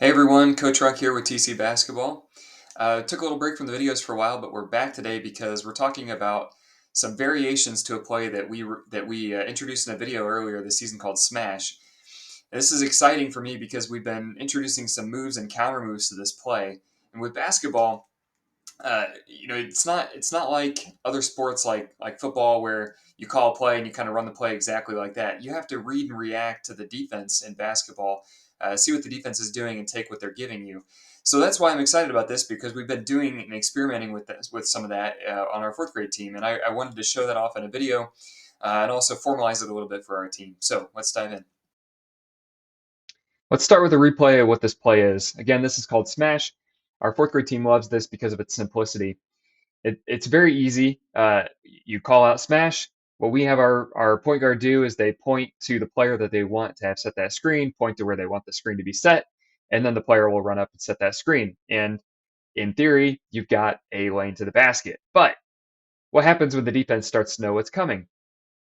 Hey everyone, Coach Runk here with TC Basketball. Took a little break from the videos for a while, but we're back today because we're talking about some variations to a play that we introduced in a video earlier this season called Smash. And this is exciting for me because we've been introducing some moves and counter moves to this play. And with basketball, it's not like other sports like football where you call a play and you kind of run the play exactly like that. You have to read and react to the defense in basketball, see what the defense is doing, and take what they're giving you. So that's why I'm excited about this because we've been doing and experimenting with some of that on our fourth grade team, and I wanted to show that off in a video and also formalize it a little bit for our team. So let's dive in. Let's start with a replay of what this play is. Again, this is called Smash. Our fourth grade team loves this because of its simplicity. It's very easy. You call out Smash. What we have our point guard do is they point to the player that they want to have set that screen, point to where they want the screen to be set, and then the player will run up and set that screen. And in theory, you've got a lane to the basket. But what happens when the defense starts to know what's coming?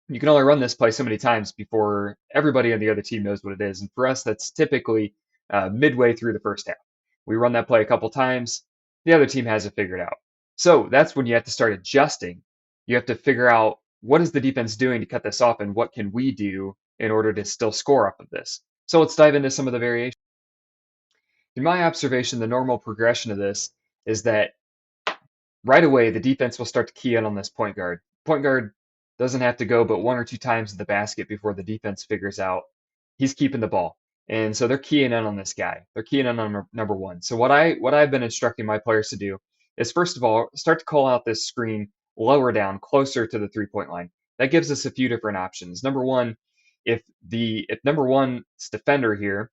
You can only run this play so many times before everybody on the other team knows what it is. And for us, that's typically midway through the first half. We run that play a couple times, the other team has it figured out. So that's when you have to start adjusting. You have to figure out what is the defense doing to cut this off and what can we do in order to still score off of this. So let's dive into some of the variations. In my observation, the normal progression of this is that right away, the defense will start to key in on this point guard. Point guard doesn't have to go but one or two times to the basket before the defense figures out he's keeping the ball. And so they're keying in on this guy. They're keying in on number one. So what I've been instructing my players to do is first of all start to call out this screen lower down, closer to the 3-point line. That gives us a few different options. Number one, if number one's defender here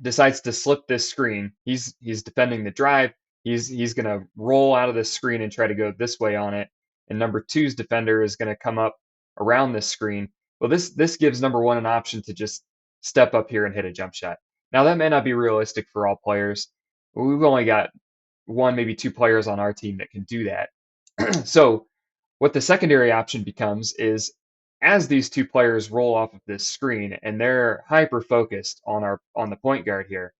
decides to slip this screen. He's defending the drive. He's going to roll out of this screen and try to go this way on it. And number two's defender is going to come up around this screen. Well, this gives number one an option to just step up here and hit a jump shot. Now that may not be realistic for all players. We've only got one, maybe two players on our team that can do that. So what the secondary option becomes is as these two players roll off of this screen and they're hyper focused on the point guard here.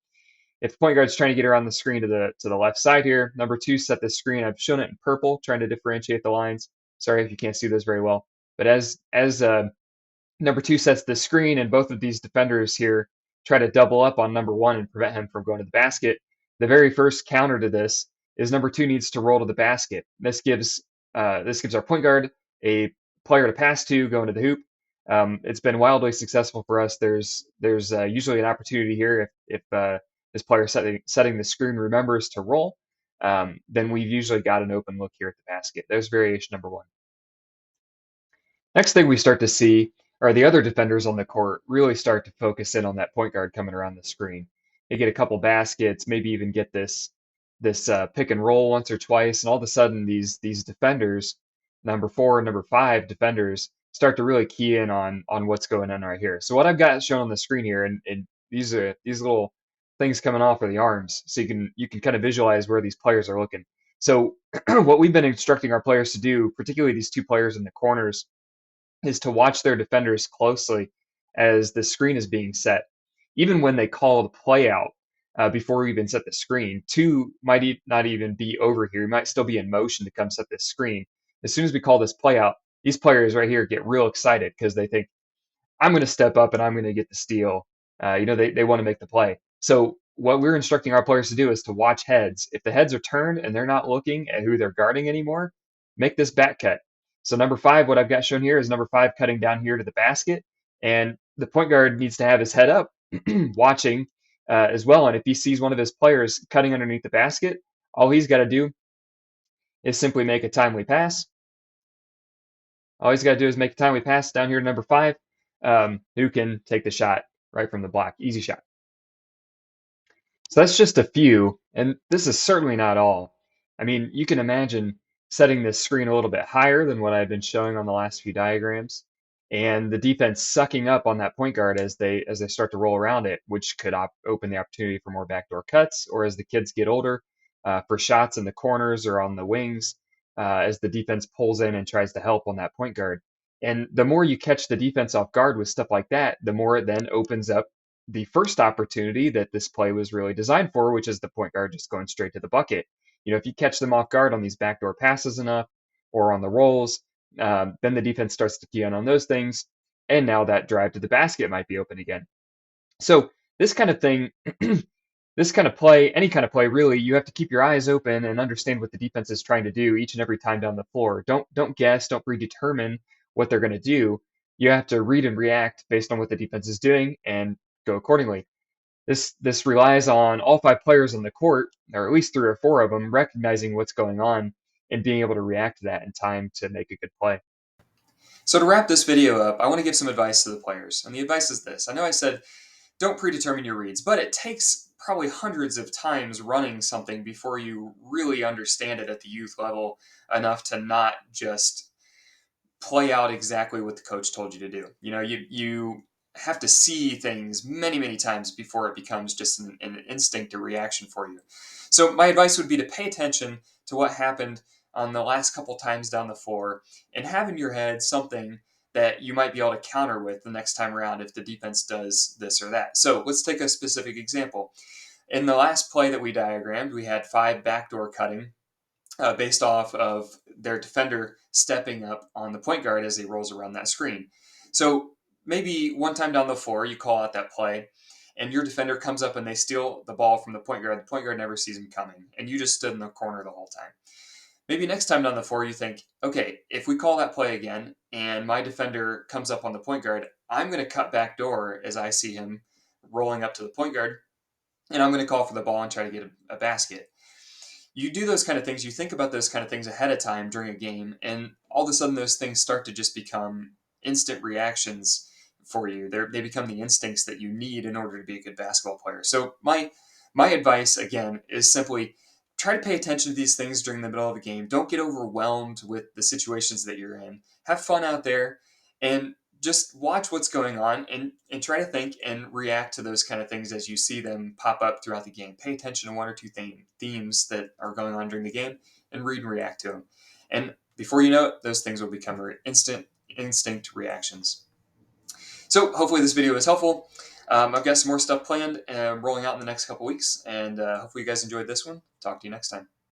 If the point guard's trying to get around the screen to the left side here, number two set this screen. I've shown it in purple, trying to differentiate the lines. Sorry if you can't see those very well. But as number two sets the screen and both of these defenders here try to double up on number one and prevent him from going to the basket, the very first counter to this is number two needs to roll to the basket. This gives our point guard a player to pass to going to the hoop. It's been wildly successful for us. There's usually an opportunity here if this player setting the screen remembers to roll, then we've usually got an open look here at the basket. There's variation number one. Next thing we start to see are the other defenders on the court really start to focus in on that point guard coming around the screen. They get a couple baskets, maybe even get this pick and roll once or twice, and all of a sudden these defenders, number four and number five defenders, start to really key in on what's going on right here. So what I've got shown on the screen here, and these little things coming off are the arms, so you can kind of visualize where these players are looking. So what we've been instructing our players to do, particularly these two players in the corners, is to watch their defenders closely as the screen is being set. Even when they call the play out before we even set the screen, two might not even be over here. He might still be in motion to come set this screen. As soon as we call this play out, these players right here get real excited because they think, I'm going to step up and I'm going to get the steal. They want to make the play. So what we're instructing our players to do is to watch heads. If the heads are turned and they're not looking at who they're guarding anymore, make this back cut. So number five, what I've got shown here is number five cutting down here to the basket, and the point guard needs to have his head up, watching as well. And if he sees one of his players cutting underneath the basket, all he's got to do is simply make a timely pass. All he's got to do is make a timely pass down here to number five, who can take the shot right from the block. Easy shot. So that's just a few, and this is certainly not all. I mean, you can imagine setting this screen a little bit higher than what I've been showing on the last few diagrams, and the defense sucking up on that point guard as they start to roll around it, which could open the opportunity for more backdoor cuts, or as the kids get older, for shots in the corners or on the wings, as the defense pulls in and tries to help on that point guard. And the more you catch the defense off guard with stuff like that, the more it then opens up the first opportunity that this play was really designed for, which is the point guard just going straight to the bucket. If you catch them off guard on these backdoor passes enough or on the rolls, then the defense starts to key on those things, and now that drive to the basket might be open again. So this kind of thing, this kind of play, any kind of play, really, you have to keep your eyes open and understand what the defense is trying to do each and every time down the floor. Don't guess, don't predetermine what they're going to do. You have to read and react based on what the defense is doing and go accordingly. This relies on all five players on the court, or at least three or four of them, recognizing what's going on and being able to react to that in time to make a good play. So to wrap this video up, I want to give some advice to the players. And the advice is this. I know I said don't predetermine your reads, but it takes probably hundreds of times running something before you really understand it at the youth level enough to not just play out exactly what the coach told you to do. You have to see things many, many times before it becomes just an instinct or reaction for you. So my advice would be to pay attention to what happened on the last couple times down the floor and have in your head something that you might be able to counter with the next time around if the defense does this or that. So let's take a specific example. In the last play that we diagrammed, we had 5 backdoor cutting based off of their defender stepping up on the point guard as he rolls around that screen. So maybe one time down the floor, you call out that play, and your defender comes up and they steal the ball from the point guard. The point guard never sees him coming, and you just stood in the corner the whole time. Maybe next time down the floor, you think, okay, if we call that play again and my defender comes up on the point guard, I'm going to cut back door as I see him rolling up to the point guard, and I'm going to call for the ball and try to get a basket. You do those kind of things, you think about those kind of things ahead of time during a game, and all of a sudden those things start to just become instant reactions for you. They become the instincts that you need in order to be a good basketball player. So my advice again is simply try to pay attention to these things during the middle of a game. Don't get overwhelmed with the situations that you're in. Have fun out there and just watch what's going on and try to think and react to those kind of things as you see them pop up throughout the game. Pay attention to one or two themes that are going on during the game and read and react to them. And before you know it, those things will become instinct reactions. So hopefully this video was helpful. I've got some more stuff planned and rolling out in the next couple weeks, and hopefully you guys enjoyed this one. Talk to you next time.